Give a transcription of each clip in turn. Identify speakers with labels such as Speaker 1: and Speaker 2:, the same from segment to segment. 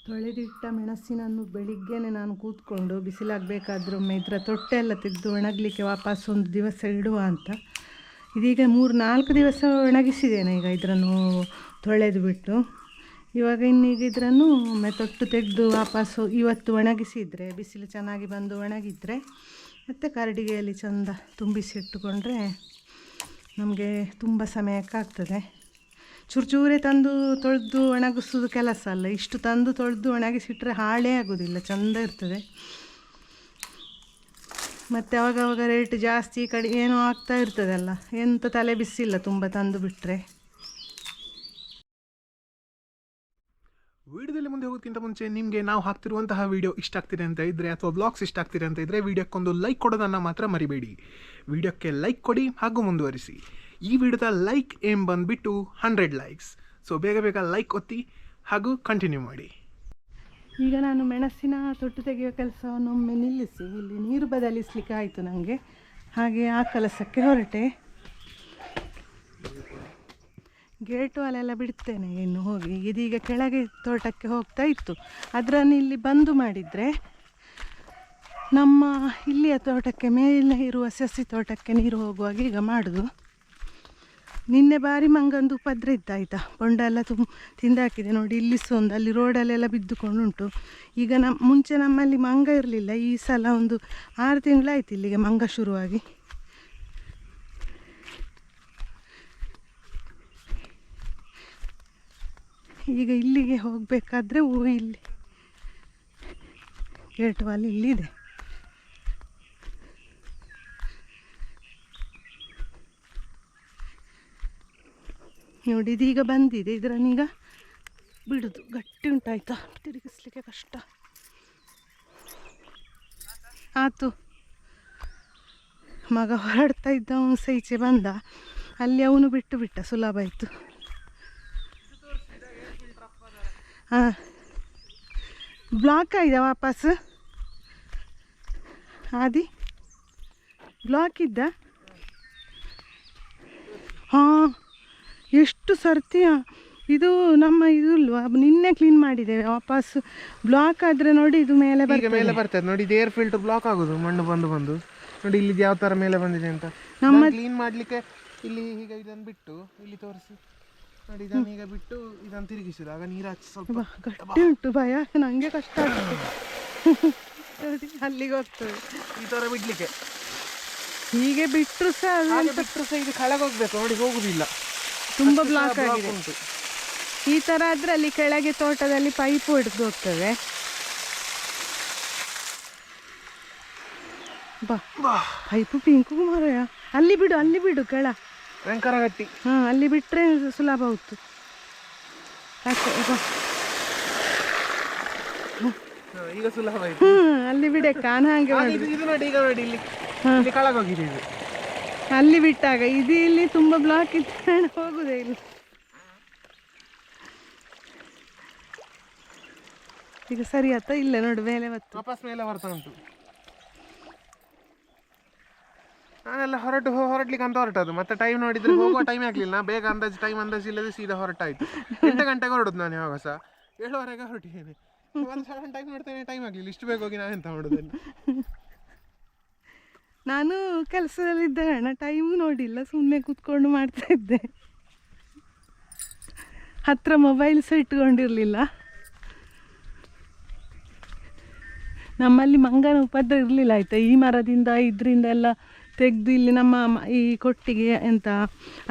Speaker 1: ತೊಳೆದಿಟ್ಟ ಮೆಣಸಿನನ್ನು ಬೆಳಿಗ್ಗೆನೆ ನಾನು ಕೂತ್ಕೊಂಡು ಬಿಸಿಲಾಗಬೇಕಾದ್ರೆ ಒಮ್ಮೆ ಇದರ ತೊಟ್ಟೆ ಎಲ್ಲ ತೆಗೆದು ಒಣಗಲಿಕ್ಕೆ ವಾಪಸ್ ಒಂದು ದಿವಸ ಇಡುವ ಅಂತ. ಇದೀಗ 3-4 ದಿವಸ ಒಣಗಿಸಿದ್ದೇನೆ ಈಗ ಇದನ್ನು ತೊಳೆದು ಬಿಟ್ಟು. ಇವಾಗ ಇನ್ನೀಗ ಇದನ್ನು ಒಮ್ಮೆ ತೊಟ್ಟು ತೆಗೆದು ವಾಪಸ್ಸು ಇವತ್ತು ಒಣಗಿಸಿದರೆ ಬಿಸಿಲು ಚೆನ್ನಾಗಿ ಬಂದು ಒಣಗಿದರೆ ಮತ್ತು ಕರಡಿಗೆಯಲ್ಲಿ ಚೆಂದ ತುಂಬಿಸಿಟ್ಟುಕೊಂಡ್ರೆ ನಮಗೆ ತುಂಬ ಸಮಯಕ್ಕಾಗ್ತದೆ. ಚೂರೇ ತಂದು ತೊಳೆದು ಒಣಗಿಸೋದು ಕೆಲಸ ಅಲ್ಲ, ಇಷ್ಟು ತಂದು ತೊಳೆದು ಒಣಗಿಸಿಟ್ರೆ ಹಾಳೇ ಆಗೋದಿಲ್ಲ, ಚೆಂದ ಇರ್ತದೆ. ಮತ್ತು ಅವಾಗವಾಗ ರೇಟ್ ಜಾಸ್ತಿ ಏನೋ ಆಗ್ತಾ ಇರ್ತದಲ್ಲ, ಎಂತ ತಲೆ ಬಿಸಿಲ್ಲ ತುಂಬ ತಂದು ಬಿಟ್ಟರೆ.
Speaker 2: ವಿಡಿಯೋದಲ್ಲಿ ಮುಂದೆ ಹೋಗೋದಕ್ಕಿಂತ ಮುಂಚೆ ನಿಮಗೆ ನಾವು ಹಾಕ್ತಿರುವಂತಹ ವಿಡಿಯೋ ಇಷ್ಟ ಆಗ್ತಿದೆ ಅಂತ ಇದ್ದರೆ ಅಥವಾ ಬ್ಲಾಗ್ಸ್ ಇಷ್ಟ ಆಗ್ತಿದೆ ಅಂತ ಇದ್ದರೆ ವಿಡಿಯೋಕ್ಕೊಂದು ಲೈಕ್ ಕೊಡೋದನ್ನು ಮಾತ್ರ ಮರಿಬೇಡಿ. ವಿಡಿಯೋಕ್ಕೆ ಲೈಕ್ ಕೊಡಿ ಹಾಗೂ ಮುಂದುವರಿಸಿ. ಈ ವಿಡಿಯೋದ ಲೈಕ್ ಏಮ್ ಬಂದುಬಿಟ್ಟು 100 ಲೈಕ್ಸ್. ಸೊ ಬೇಗ ಲೈಕ್ ಒತ್ತಿ ಹಾಗೂ ಕಂಟಿನ್ಯೂ ಮಾಡಿ.
Speaker 1: ಈಗ ನಾನು ಮೆಣಸಿನ ತೊಟ್ಟು ತೆಗೆಯುವ ಕೆಲಸವನ್ನು ಒಮ್ಮೆ ನಿಲ್ಲಿಸಿ ಇಲ್ಲಿ ನೀರು ಬದಲಿಸಲಿಕ್ಕೆ ಆಯಿತು ನನಗೆ, ಹಾಗೆ ಆ ಕೆಲಸಕ್ಕೆ ಹೊರಟೆ. ಗೇಟು ಅಲ್ಲೆಲ್ಲ ಬಿಡ್ತೇನೆ ಇನ್ನು ಹೋಗಿ. ಇದೀಗ ಕೆಳಗೆ ತೋಟಕ್ಕೆ ಹೋಗ್ತಾ ಇತ್ತು, ಅದನ್ನು ಇಲ್ಲಿ ಬಂದು ಮಾಡಿದರೆ ನಮ್ಮ ಇಲ್ಲಿಯ ತೋಟಕ್ಕೆ ಮೇಲೆ ಇರುವ ಸಸಿ ತೋಟಕ್ಕೆ ನೀರು ಹೋಗುವಾಗ ಈಗ ಮಾಡೋದು. ನಿನ್ನೆ ಬಾರಿ ಮಂಗಂದು ಉಪದ್ರ ಇದ್ದಾಯ್ತಾ, ಬೊಂಡ ಎಲ್ಲ ತಿಂದಾಕಿದೆ ನೋಡಿ. ಇಲ್ಲಿ ಒಂದು ಅಲ್ಲಿ ರೋಡಲ್ಲೆಲ್ಲ ಬಿದ್ದುಕೊಂಡುಂಟು. ಈಗ ಮುಂಚೆ ನಮ್ಮಲ್ಲಿ ಮಂಗ ಇರಲಿಲ್ಲ, ಈ ಸಲ ಒಂದು 6 ತಿಂಗಳಾಯ್ತು ಇಲ್ಲಿಗೆ ಮಂಗ ಶುರುವಾಗಿ. ಈಗ ಇಲ್ಲಿಗೆ ಹೋಗಬೇಕಾದ್ರೆ ಇಲ್ಲಿ ಗೇಟ್ ವಾಲ್ ಇಲ್ಲಿದೆ. ನೋಡಿ ಇದೀಗ ಬಂದಿದೆ, ಇದರನ್ನೀಗ ಬಿಡುದು. ಗಟ್ಟಿ ಉಂಟಾಯ್ತಾ, ತಿರುಗಿಸ್ಲಿಕ್ಕೆ ಕಷ್ಟ ಆಯ್ತು. ಮಗ ಹೊರಡ್ತಾ ಇದ್ದ, ಅವನು ಸೈಚೆ ಬಂದ, ಅಲ್ಲಿ ಅವನು ಬಿಟ್ಟ ಸುಲಭ ಆಯಿತು. ಹಾಂ, ಬ್ಲಾಕ್ ಆಯ್ದ ವಾಪಸ್ ಆದಿ ಬ್ಲಾಕ್ ಇದ್ದ. ಹಾಂ, ಎಷ್ಟು ಸರ್ತಿ ಇದು ನಮ್ಮ ಇದು ಇಲ್ವಾ, ನಿನ್ನೆ ಕ್ಲೀನ್ ಮಾಡಿದ್ದೇವೆ. ವಾಪಸ್ ಬ್ಲಾಕ್ ಆದರೆ ನೋಡಿ ಇದು ಮೇಲೆ
Speaker 2: ಬರ್ತದೆ ನೋಡಿ. ಇದು ಏರ್ ಫಿಲ್ಟರ್ ಬ್ಲಾಕ್ ಆಗೋದು, ಮಣ್ಣು ಬಂದು ನೋಡಿ ಇಲ್ಲಿ ಯಾವ ಥರ ಮೇಲೆ ಬಂದಿದೆ ಅಂತ. ನಮ್ಮ ಕ್ಲೀನ್ ಮಾಡಲಿಕ್ಕೆ ಇಲ್ಲಿ ಈಗ ಇದನ್ನು ಬಿಟ್ಟು ಇಲ್ಲಿ ತೋರಿಸಿ ನೋಡಿ, ಇದನ್ನು ಈಗ ಬಿಟ್ಟು ಇದನ್ನು ತಿರುಗಿಸಿದಾಗ ನೀರು ಹಚ್ಚಿ ಸ್ವಲ್ಪ
Speaker 1: ಗಟ್ಟಿ ಉಂಟು. ಭಯ ನನಗೆ ಕಷ್ಟ ಆಗ್ತದೆ ನೋಡಿ, ಅಲ್ಲಿಗೆ ಹೋಗ್ತದೆ
Speaker 2: ಈ ಥರ ಬಿಡ್ಲಿಕ್ಕೆ.
Speaker 1: ಹೀಗೆ ಬಿಟ್ಟರು ಸಹ
Speaker 2: ಇದು ಕೆಳಗೋಗ್ಬೇಕು ನೋಡಿ, ಹೋಗುದಿಲ್ಲ,
Speaker 1: ತುಂಬ ಬ್ಲಾಕ್ ಆಗಿದೆ ಉಂಟು. ಈ ಥರ ಆದರೆ ಅಲ್ಲಿ ಕೆಳಗೆ ತೋಟದಲ್ಲಿ ಪೈಪ್ ಹೊಡೆದು ಹೋಗ್ತದೆ. ಬಾ ಪೈಪು ಪಿಂಕು ಮಾರಯ್ಯ. ಅಲ್ಲಿ ಬಿಡು ಕೆಳ
Speaker 2: ವೆಂಕರಗಟ್ಟಿ.
Speaker 1: ಹಾಂ, ಅಲ್ಲಿ ಬಿಟ್ಟರೆ ಸುಲಭ ಆಯ್ತು.
Speaker 2: ಈಗ ಸುಲಭ ಆಯ್ತು.
Speaker 1: ಅಲ್ಲಿ ಬಿಡೆ ಕಾಣ ಹಾಗೆ
Speaker 2: ಇದು ನೋಡಿ, ಈಗ ನೋಡಿ ಇಲ್ಲಿ ಕೆಳಗೋಗಿದೆ.
Speaker 1: ಅಲ್ಲಿ ಬಿಟ್ಟಾಗ ಇದು ಇಲ್ಲಿ ತುಂಬ ಬ್ಲಾಕ್ ಇತ್ತು, ಹೋಗುದೇ ಇಲ್ಲ. ಈಗ ಸರಿ ಆಯ್ತಾ? ಇಲ್ಲ ನೋಡಿ, ಮೇಲೆ
Speaker 2: ವಾಪಸ್ ಮೇಲೆ ಬರ್ತಾ ಉಂಟು. ನಾನೆಲ್ಲ ಹೊರಡ್ಲಿಕ್ಕೆ ಅಂತ ಹೊರಟದು, ಮತ್ತೆ ಟೈಮ್ ನೋಡಿದ್ರೆ ಹೋಗುವ ಟೈಮ್ ಆಗಲಿಲ್ಲ. ಬೇಗ ಟೈಮ್ ಅಂದಾಜು ಇಲ್ಲದೆ ಸೀದಾ ಹೊರಟಾಯ್ತು. 8 ಗಂಟೆಗೆ ಹೊರಡುದು ನಾನು, ಯಾವಾಗ ಸಹ 7:15 ಹೊರಟಿದ್ದೇನೆ. ಒಂದು ಸಡನ್ ಟೈಮ್ ನೋಡ್ತೇನೆ, ಟೈಮ್ ಆಗಲಿಲ್ಲ. ಇಷ್ಟು ಬೇಗ ಹೋಗಿ ನಾನೆಂತ ಮಾಡೋದನ್ನು.
Speaker 1: ನಾನು ಕೆಲಸದಲ್ಲಿದ್ದ ಕಾರಣ ಟೈಮ್ ನೋಡಿಲ್ಲ, ಸುಮ್ಮನೆ ಕೂತ್ಕೊಂಡು ಮಾಡ್ತಾ ಇದ್ದೆ. ಹತ್ತಿರ ಮೊಬೈಲ್ ಸಹ ಇಟ್ಕೊಂಡಿರಲಿಲ್ಲ. ನಮ್ಮಲ್ಲಿ ಮಂಗನ ಉಪದ್ರ ಇರಲಿಲ್ಲ ಆಯಿತಾ. ಈ ಮರದಿಂದ ಇದರಿಂದ ಎಲ್ಲ ತೆಗೆದು ಇಲ್ಲಿ ನಮ್ಮ ಈ ಕೊಟ್ಟಿಗೆ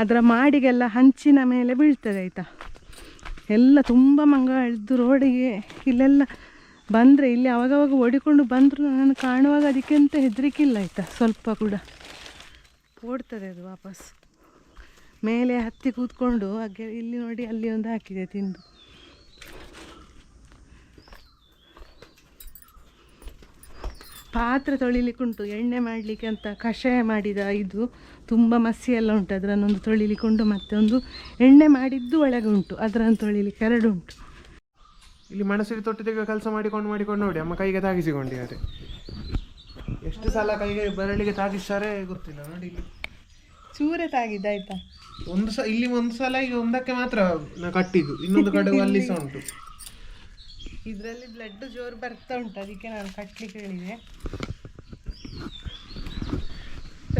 Speaker 1: ಅದರ ಮಾಡಿಗೆಲ್ಲ ಹಂಚಿನ ಮೇಲೆ ಬೀಳ್ತದೆ ಆಯಿತಾ. ಎಲ್ಲ ತುಂಬ ಮಂಗ ಎಳೆದು ರೋಡಿಗೆ ಇಲ್ಲೆಲ್ಲ ಬಂದರೆ ಇಲ್ಲಿ ಅವಾಗವಾಗ ಓಡಿಕೊಂಡು ಬಂದರೂ ನಾನು ಕಾಣುವಾಗ ಅದಕ್ಕೆಂತ ಹೆದರಿಕಿಲ್ಲ ಆಯಿತಾ, ಸ್ವಲ್ಪ ಕೂಡ ಓಡ್ತದೆ ಅದು ವಾಪಸ್. ಮೇಲೆ ಹತ್ತಿ ಕೂತ್ಕೊಂಡು ಹಾಗೆ ಇಲ್ಲಿ ನೋಡಿ, ಅಲ್ಲಿ ಒಂದು ಹಾಕಿದೆ ತಿಂದು. ಪಾತ್ರೆ ತೊಳಿಲಿಕ್ಕುಂಟು, ಎಣ್ಣೆ ಮಾಡಲಿಕ್ಕೆ ಅಂತ ಕಷಾಯ ಮಾಡಿದ ಇದು ತುಂಬ ಮಸಿ ಎಲ್ಲ ಉಂಟು, ಅದರನ್ನೊಂದು ತೊಳಿಲಿಕ್ಕುಂಟು. ಮತ್ತು ಒಂದು ಎಣ್ಣೆ ಮಾಡಿದ್ದು ಒಳಗೆ ಉಂಟು, ಅದರನ್ನು ತೊಳಿಲಿಕ್ಕೆ 2 ಉಂಟು.
Speaker 2: ಇಲ್ಲಿ ಮೆಣಸಿನ ತೊಟ್ಟಿ ತೆಗೆಯುವ ಕೆಲಸ ಮಾಡಿಕೊಂಡು ನೋಡಿ, ಅಮ್ಮ ಕೈಗೆ ತಾಗಿಸಿಕೊಂಡಿದ್ದಾರೆ. ಎಷ್ಟು ಸಲ ಕೈಗೆ ಬೆರಳಿಗೆ ತಾಗಿಸ್ತಾರೆ ಗೊತ್ತಿಲ್ಲ ನೋಡಿ. ಇಲ್ಲಿ
Speaker 1: ಚೂರೆ ತಾಗಿದ್ದಾಯ್ತಾ,
Speaker 2: ಇಲ್ಲಿ ಒಂದು ಸಲ ಈಗ ಒಂದಕ್ಕೆ ಮಾತ್ರ ನಾ ಕಟ್ಟಿದ್ದು, ಇನ್ನೊಂದು ಕಡೆ ಅಲ್ಲಿ ಸಹ ಉಂಟು.
Speaker 1: ಇದರಲ್ಲಿ ಬ್ಲಡ್ ಜೋರು ಬರ್ತಾ ಉಂಟು, ಅದಕ್ಕೆ ನಾನು ಕಟ್ಲಿಕ್ಕೆ ಹೇಳಿದೆ.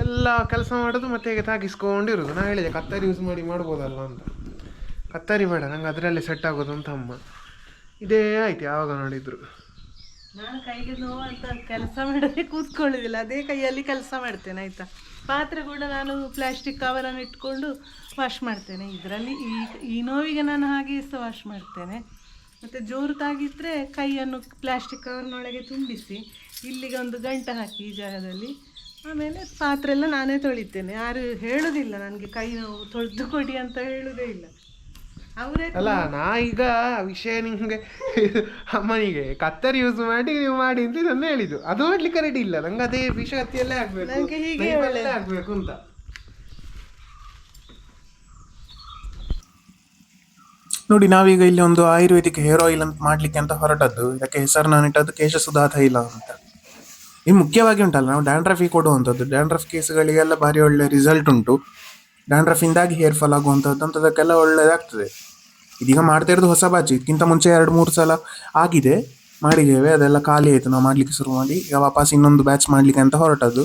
Speaker 2: ಎಲ್ಲ ಕೆಲಸ ಮಾಡೋದು ಮತ್ತೆ ಈಗ ತಾಗಿಸ್ಕೊಂಡಿರೋದು. ನಾನು ಹೇಳಿದೆ ಕತ್ತರಿ ಯೂಸ್ ಮಾಡಿ ಮಾಡ್ಬೋದಲ್ಲ ಅಂತ. ಕತ್ತರಿ ಬೇಡ, ನಂಗೆ ಅದರಲ್ಲೇ ಸೆಟ್ ಆಗೋದು ಅಂತ ಅಮ್ಮ. ಇದೇ ಆಯ್ತು ಯಾವಾಗ ನೋಡಿದ್ರು.
Speaker 1: ನಾನು ಕೈಗೆ ನೋವು ಅಂತ ಕೆಲಸ ಮಾಡದೆ ಕೂತ್ಕೊಳ್ಳೋದಿಲ್ಲ, ಅದೇ ಕೈಯಲ್ಲಿ ಕೆಲಸ ಮಾಡ್ತೇನೆ ಆಯಿತಾ. ಪಾತ್ರೆ ಕೂಡ ನಾನು ಪ್ಲಾಸ್ಟಿಕ್ ಕವರನ್ನು ಇಟ್ಕೊಂಡು ವಾಶ್ ಮಾಡ್ತೇನೆ. ಇದರಲ್ಲಿ ಈ ನೋವಿಗೆ ನಾನು ಹಾಗೆ ಸಹ ವಾಶ್ ಮಾಡ್ತೇನೆ. ಮತ್ತು ಜೋರು ತಾಗಿದ್ರೆ ಕೈಯನ್ನು ಪ್ಲಾಸ್ಟಿಕ್ ಕವರ್ನೊಳಗೆ ತುಂಬಿಸಿ ಇಲ್ಲಿಗೆ ಒಂದು ಗಂಟೆ ಹಾಕಿ ಈ ಜಾಗದಲ್ಲಿ, ಆಮೇಲೆ ಪಾತ್ರೆ ಎಲ್ಲ ನಾನೇ ತೊಳಿತೇನೆ. ಯಾರು ಹೇಳೋದಿಲ್ಲ ನನಗೆ ಕೈ ನೋವು ತೊಳೆದು ಕೊಡಿ ಅಂತ ಹೇಳೋದೇ ಇಲ್ಲ ಅವರೇ.
Speaker 2: ಅಲ್ಲ ನಾ ಈಗ ವಿಷಯ ನಿಮಗೆ ಅಮ್ಮನಿಗೆ ಕತ್ತರಿ ಯೂಸ್ ಮಾಡಿ ನೀವು ಮಾಡಿ ಅಂತ ನನ್ನ ಹೇಳಿದ್ದು. ಅದು ಮಾಡ್ಲಿಕ್ಕೆ ರೆಡಿ ಇಲ್ಲ, ನಂಗೆ ಅದೇ ವಿಷಯತಿಯಲ್ಲೇ ಆಗ್ಬೇಕು,
Speaker 1: ನನಗೆ ಹೀಗೆ
Speaker 2: ಆಗ್ಬೇಕು ಅಂತ. ನೋಡಿ ನಾವೀಗ ಇಲ್ಲಿ ಒಂದು ಆಯುರ್ವೇದಿಕ್ ಹೇರ್ ಆಯಿಲ್ ಅಂತ ಮಾಡ್ಲಿಕ್ಕೆ ಅಂತ ಹೊರಟದ್ದು. ಇದಕ್ಕೆ ಹೆಸರು ನಾನು ಇಟ್ಟದ್ದು ಕೇಶಸುಧಾ ತೈಲ ಅಂತ. ಇದು ಮುಖ್ಯವಾಗಿ ಉಂಟಲ್ಲ, ನಾವು ಡ್ಯಾಂಡ್ರಫಿಗೆ ಕೊಡುವಂಥದ್ದು. ಡ್ಯಾಂಡ್ರಫ್ ಕೇಸ್ಗಳಿಗೆಲ್ಲ ಭಾರಿ ಒಳ್ಳೆ ರಿಸಲ್ಟ್ ಉಂಟು. ಡ್ಯಾಂಡ್ರಫಿಂದಾಗಿ ಹೇರ್ ಫಾಲ್ ಆಗುವಂಥದ್ದು ಅಂಥದಕ್ಕೆಲ್ಲ ಒಳ್ಳೆಯದಾಗ್ತದೆ. ಇದೀಗ ಮಾಡ್ತಾ ಇರೋದು ಹೊಸ ಬ್ಯಾಚ್. ಇದಕ್ಕಿಂತ ಮುಂಚೆ 2-3 ಸಲ ಆಗಿದೆ, ಮಾಡಿದ್ದೇವೆ, ಅದೆಲ್ಲ ಖಾಲಿ ಆಯಿತು. ನಾವು ಮಾಡಲಿಕ್ಕೆ ಶುರು ಮಾಡಿ ಈಗ ವಾಪಸ್ ಇನ್ನೊಂದು ಬ್ಯಾಚ್ ಮಾಡಲಿಕ್ಕೆ ಅಂತ ಹೊರಟದ್ದು.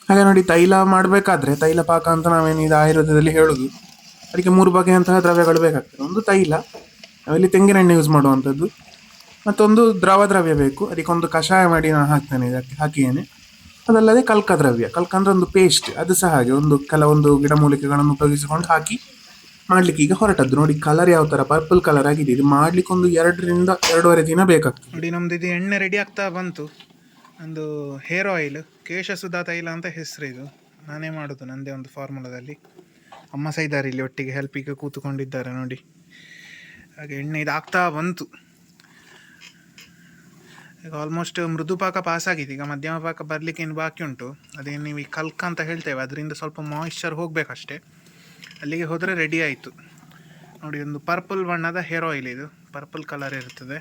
Speaker 2: ಹಾಗೆ ನೋಡಿ, ತೈಲ ಮಾಡಬೇಕಾದ್ರೆ ತೈಲ ಪಾಕ ಅಂತ ನಾವೇನು ಇದು ಆಯುರ್ವೇದದಲ್ಲಿ ಹೇಳೋದು. ಅದಕ್ಕೆ 3 ಬಗೆಯಂತಹ ದ್ರವ್ಯಗಳು ಬೇಕಾಗ್ತದೆ. ಒಂದು ತೈಲ, ನಾವಿಲ್ಲಿ ತೆಂಗಿನೆಣ್ಣೆ ಯೂಸ್ ಮಾಡುವಂಥದ್ದು. ಮತ್ತೊಂದು ದ್ರವ್ಯ ಬೇಕು, ಅದಕ್ಕೊಂದು ಕಷಾಯ ಮಾಡಿ ನಾನು ಹಾಕ್ತೇನೆ, ಇದಕ್ಕೆ ಹಾಕಿದ್ದೇನೆ. ಅದಲ್ಲದೆ ಕಲ್ಕ ದ್ರವ್ಯ, ಕಲ್ಕ ಅಂದರೆ ಒಂದು ಪೇಸ್ಟ್, ಅದು ಸಹ ಹಾಗೆ ಕೆಲವೊಂದು ಗಿಡಮೂಲಿಕೆಗಳನ್ನು ಉಪಯೋಗಿಸಿಕೊಂಡು ಹಾಕಿ ಮಾಡ್ಲಿಕ್ಕೆ ಈಗ ಹೊರಟದ್ದು. ನೋಡಿ ಕಲರ್ ಯಾವ ಥರ ಪರ್ಪಲ್ ಕಲರ್ ಆಗಿದೆ. ಇದು ಮಾಡ್ಲಿಕ್ಕೆ ಒಂದು 2ರಿಂದ 2.5 ದಿನ ಬೇಕಾಗ್ತದೆ. ನೋಡಿ ನಮ್ದು ಇದು ಎಣ್ಣೆ ರೆಡಿ ಆಗ್ತಾ ಬಂತು. ಒಂದು ಹೇರ್ ಆಯಿಲ್ ಕೇಶಸುಧಾ ತೈಲ ಅಂತ ಹೆಸರು. ಇದು ನಾನೇ ಮಾಡೋದು, ನನ್ನದೇ ಒಂದು ಫಾರ್ಮುಲಾದಲ್ಲಿ. ಅಮ್ಮ ಸಹ ಇದ್ದಾರೆ ಇಲ್ಲಿ ಒಟ್ಟಿಗೆ ಹೆಲ್ಪಿಗೆ ಕೂತ್ಕೊಂಡಿದ್ದಾರೆ ನೋಡಿ. ಹಾಗೆ ಎಣ್ಣೆ ಇದು ಆಗ್ತಾ ಬಂತು. ಈಗ ಆಲ್ಮೋಸ್ಟ್ ಮೃದು ಪಾಕ ಪಾಸ್ ಆಗಿದೆ. ಈಗ ಮಧ್ಯಮ ಪಾಕ ಬರಲಿಕ್ಕೆ ಏನು ಬಾಕಿ ಉಂಟು. ಅದೇನು ನೀವು ಈ ಕಲ್ಕ ಅಂತ ಹೇಳ್ತೇವೆ, ಅದರಿಂದ ಸ್ವಲ್ಪ ಮಾಯಿಶ್ಚರ್ ಹೋಗಬೇಕಷ್ಟೇ. ಅಲ್ಲಿಗೆ ಹೋದರೆ ರೆಡಿ ಆಯಿತು. ನೋಡಿ ಒಂದು ಪರ್ಪಲ್ ಬಣ್ಣದ ಹೇರ್ ಆಯಿಲ್, ಇದು ಪರ್ಪಲ್ ಕಲರ್ ಇರ್ತದೆ.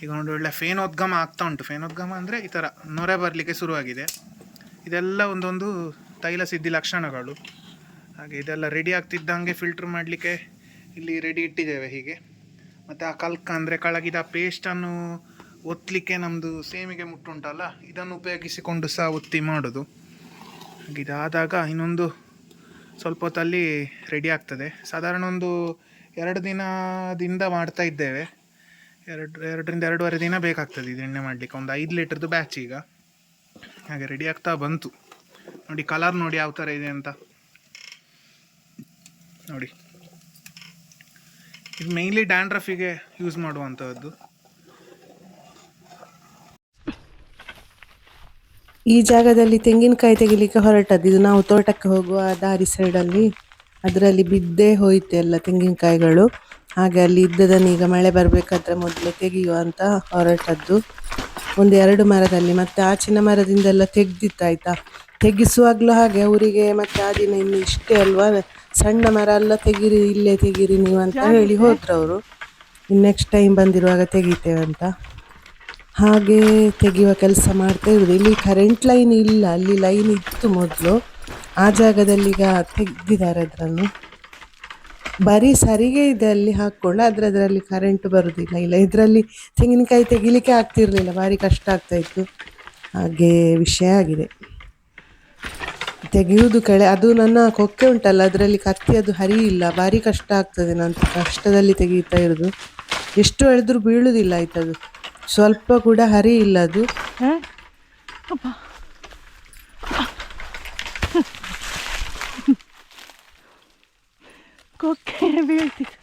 Speaker 2: ಈಗ ನೋಡಿ ಒಳ್ಳೆ ಫೇನೋದ್ಗಮ ಆಗ್ತಾ ಉಂಟು. ಫೇನೋದ್ಗಮ ಅಂದರೆ ಈ ಥರ ನೊರೆ ಬರಲಿಕ್ಕೆ ಶುರುವಾಗಿದೆ. ಇದೆಲ್ಲ ಒಂದೊಂದು ತೈಲ ಸಿದ್ಧಿ ಲಕ್ಷಣಗಳು. ಹಾಗೆ ಇದೆಲ್ಲ ರೆಡಿ ಆಗ್ತಿದ್ದಂಗೆ ಫಿಲ್ಟ್ರ್ ಮಾಡಲಿಕ್ಕೆ ಇಲ್ಲಿ ರೆಡಿ ಇಟ್ಟಿದ್ದೇವೆ ಹೀಗೆ. ಮತ್ತು ಆ ಕಲ್ಕ ಅಂದರೆ ಕಳಗಿದ ಪೇಸ್ಟನ್ನು ಒತ್ತಲಿಕ್ಕೆ ನಮ್ಮದು ಸೇಮಿಗೆ ಮುಟ್ಟುಂಟಲ್ಲ, ಇದನ್ನು ಉಪಯೋಗಿಸಿಕೊಂಡು ಸಹ ಒತ್ತಿ ಮಾಡೋದು. ಹಾಗೆ ಇದಾದಾಗ ಇನ್ನೊಂದು ಸ್ವಲ್ಪ ಹೊತ್ತಲ್ಲಿ ರೆಡಿ ಆಗ್ತದೆ. ಸಾಧಾರಣ ಒಂದು 2 ದಿನದಿಂದ ಮಾಡ್ತಾ ಇದ್ದೇವೆ. 2ರಿಂದ 2.5 ದಿನ ಬೇಕಾಗ್ತದೆ ಇದು ಎಣ್ಣೆ ಮಾಡಲಿಕ್ಕೆ. ಒಂದು 5 ಲೀಟ್ರದ್ದು ಬ್ಯಾಚ್ ಈಗ. ಹಾಗೆ ರೆಡಿ ಆಗ್ತಾ ಬಂತು. ನೋಡಿ ಕಲರ್ ನೋಡಿ ಯಾವ ಥರ ಇದೆ ಅಂತ ನೋಡಿ. ಇದು ಮೇಯ್ನ್ಲಿ ಡ್ಯಾಂಡ್ರಫಿಗೆ ಯೂಸ್ ಮಾಡುವಂಥದ್ದು.
Speaker 1: ಈ ಜಾಗದಲ್ಲಿ ತೆಂಗಿನಕಾಯಿ ತೆಗಿಲಿಕ್ಕೆ ಹೊರಟದ್ದು. ಇದು ನಾವು ತೋಟಕ್ಕೆ ಹೋಗುವ ದಾರಿ ಸೈಡಲ್ಲಿ, ಅದರಲ್ಲಿ ಬಿದ್ದೇ ಹೋಯ್ತು ಎಲ್ಲ ತೆಂಗಿನಕಾಯಿಗಳು. ಹಾಗೆ ಅಲ್ಲಿ ಇದ್ದದನ್ನು ಈಗ ಮಳೆ ಬರಬೇಕಾದ್ರೆ ಮೊದಲೇ ತೆಗೆಯುವ ಅಂತ ಹೊರಟದ್ದು. 1-2 ಮರದಲ್ಲಿ, ಮತ್ತೆ ಆಚಿನ ಮರದಿಂದೆಲ್ಲ ತೆಗ್ದಿತ್ತಾಯ್ತಾ. ತೆಗಿಸುವಾಗಲೂ ಹಾಗೆ ಅವರಿಗೆ ಮತ್ತೆ ಆ ದಿನ ಇನ್ನು ಇಷ್ಟೇ ಅಲ್ವಾ, ಸಣ್ಣ ಮರ ಎಲ್ಲ ತೆಗೀರಿ, ಇಲ್ಲೇ ತೆಗೀರಿ ನೀವು ಅಂತ ಹೇಳಿ ಹೋದ್ರು ಅವರು. ಇನ್ನು ನೆಕ್ಸ್ಟ್ ಟೈಮ್ ಬಂದಿರುವಾಗ ತೆಗಿತೇವೆ ಅಂತ ಹಾಗೆ ತೆಗೆಯುವ ಕೆಲಸ ಮಾಡ್ತಾ ಇರೋದು. ಇಲ್ಲಿ ಕರೆಂಟ್ ಲೈನ್ ಇಲ್ಲ, ಅಲ್ಲಿ ಲೈನ್ ಇತ್ತು ಮೊದಲು, ಆ ಜಾಗದಲ್ಲಿ ಈಗ ತೆಗೆದಿದ್ದಾರೆ ಅದನ್ನು. ಬರೀ ಸರಿಗೆ ಇದೆ ಅಲ್ಲಿ ಹಾಕ್ಕೊಂಡು, ಅದರಲ್ಲಿ ಕರೆಂಟ್ ಬರೋದಿಲ್ಲ. ಇಲ್ಲ ಇದರಲ್ಲಿ ತೆಂಗಿನಕಾಯಿ ತೆಗಿಲಿಕ್ಕೆ ಆಗ್ತಿರ್ಲಿಲ್ಲ, ಭಾರಿ ಕಷ್ಟ ಆಗ್ತಾಯಿತ್ತು. ಹಾಗೆ ವಿಷಯ ಆಗಿದೆ. ತೆಗೆಯುವುದು ಅದು ನನ್ನ ಕೊಕ್ಕೆ ಉಂಟಲ್ಲ, ಅದರಲ್ಲಿ ಕತ್ತಿ ಅದು ಹರಿ ಇಲ್ಲ, ಭಾರಿ ಕಷ್ಟ ಆಗ್ತದೆ. ನಾನು ಕಷ್ಟದಲ್ಲಿ ತೆಗೀತಾ ಇರೋದು. ಎಷ್ಟು ಎಳೆದ್ರೂ ಬೀಳುವುದಿಲ್ಲ ಆಯ್ತದು, ಸ್ವಲ್ಪ ಕೂಡ ಹರಿ ಇಲ್ಲ ಅದು. ಕೊಕ್ಕೆ ಬೀಳ್ತಿದೆ.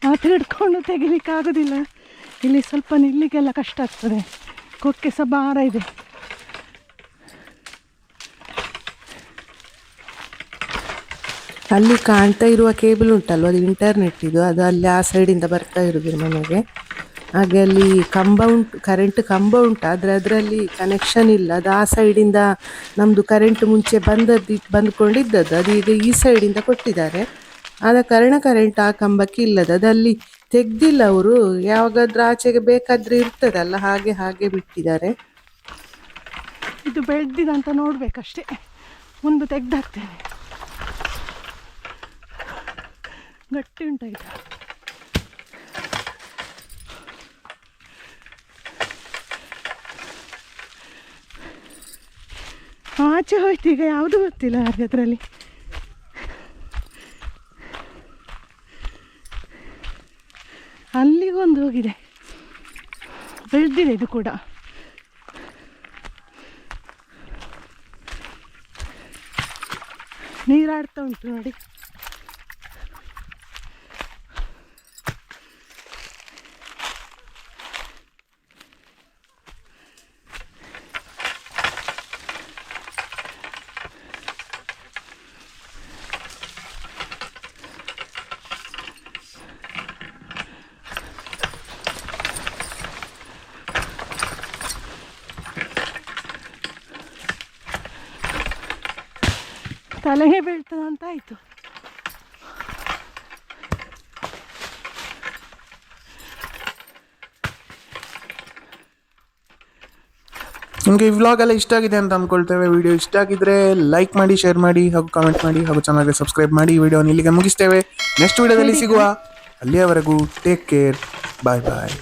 Speaker 1: ಮಾತು ಹಿಡ್ಕೊಂಡು ತೆಗಿಲಿಕ್ಕೆ ಆಗೋದಿಲ್ಲ. ಇಲ್ಲಿ ಸ್ವಲ್ಪ ನಿಲ್ಲಿಗೆಲ್ಲ ಕಷ್ಟ ಆಗ್ತದೆ, ಕೊಕ್ಕೆ ಸಹ ಭಾರ ಇದೆ. ಅಲ್ಲಿ ಕಾಣ್ತಾ ಇರುವ ಕೇಬಲ್ ಉಂಟಲ್ವ, ಅದು ಇಂಟರ್ನೆಟ್ ಇದು, ಅದು ಅಲ್ಲಿ ಆ ಸೈಡಿಂದ ಬರ್ತಾ ಇರೋದು ಮನೆಗೆ. ಹಾಗೆ ಅಲ್ಲಿ ಕಂಬ ಉಂಟು, ಕರೆಂಟ್ ಕಂಬ ಉಂಟು, ಆದರೆ ಅದರಲ್ಲಿ ಕನೆಕ್ಷನ್ ಇಲ್ಲ. ಅದು ಆ ಸೈಡಿಂದ ನಮ್ಮದು ಕರೆಂಟ್ ಮುಂಚೆ ಬಂದ್ಕೊಂಡಿದ್ದದ್ದು, ಅದು ಈಗ ಈ ಸೈಡಿಂದ ಕೊಟ್ಟಿದ್ದಾರೆ. ಆದ ಕಾರಣ ಕರೆಂಟ್ ಆ ಕಂಬಕ್ಕೆ ಇಲ್ಲದ, ಅದಲ್ಲಿ ತೆಗ್ದಿಲ್ಲ ಅವರು. ಯಾವಾಗಾದ್ರೂ ಆಚೆಗೆ ಬೇಕಾದ್ರೆ ಇರ್ತದಲ್ಲ, ಹಾಗೆ ಬಿಟ್ಟಿದ್ದಾರೆ. ಇದು ಬೆಳೆದಿದಂತ ನೋಡ್ಬೇಕಷ್ಟೇ, ಮುಂದೆ ತೆಗ್ದಾಕ್ತೇನೆ. ಗಟ್ಟಿ ಉಂಟಾಯ್ತು. ಆಚೆ ಹೋಯ್ತು ಈಗ, ಯಾವುದು ಗೊತ್ತಿಲ್ಲ ಹಾಗೆ ಅದರಲ್ಲಿ. ಅಲ್ಲಿಗೊಂದು ಹೋಗಿದೆ, ಬೆಳೆದಿದೆ ಇದು ಕೂಡ. ನೀರಾಡ್ತಾ ಉಂಟು ನೋಡಿ. ತಲೆಗೆ ಬೀಳ್ತದಂತ ಆಯಿತು.
Speaker 2: ನಿಮಗೆ ಈ ವ್ಲಾಗ್ ಎಲ್ಲ ಇಷ್ಟ ಆಗಿದೆ ಅಂತ ಅಂದ್ಕೊಳ್ತೇವೆ. ವಿಡಿಯೋ ಇಷ್ಟ ಆಗಿದ್ರೆ ಲೈಕ್ ಮಾಡಿ, ಶೇರ್ ಮಾಡಿ ಹಾಗೂ ಕಾಮೆಂಟ್ ಮಾಡಿ ಹಾಗೂ ಚಾನಲ್ಗೆ ಸಬ್ಸ್ಕ್ರೈಬ್ ಮಾಡಿ. ಈ ವಿಡಿಯೋನ ಇಲ್ಲಿಗೆ ಮುಗಿಸ್ತೇವೆ. ನೆಕ್ಸ್ಟ್ ವಿಡಿಯೋದಲ್ಲಿ ಸಿಗುವ. ಅಲ್ಲಿಯವರೆಗೂ ಟೇಕ್ ಕೇರ್. ಬಾಯ್ ಬಾಯ್.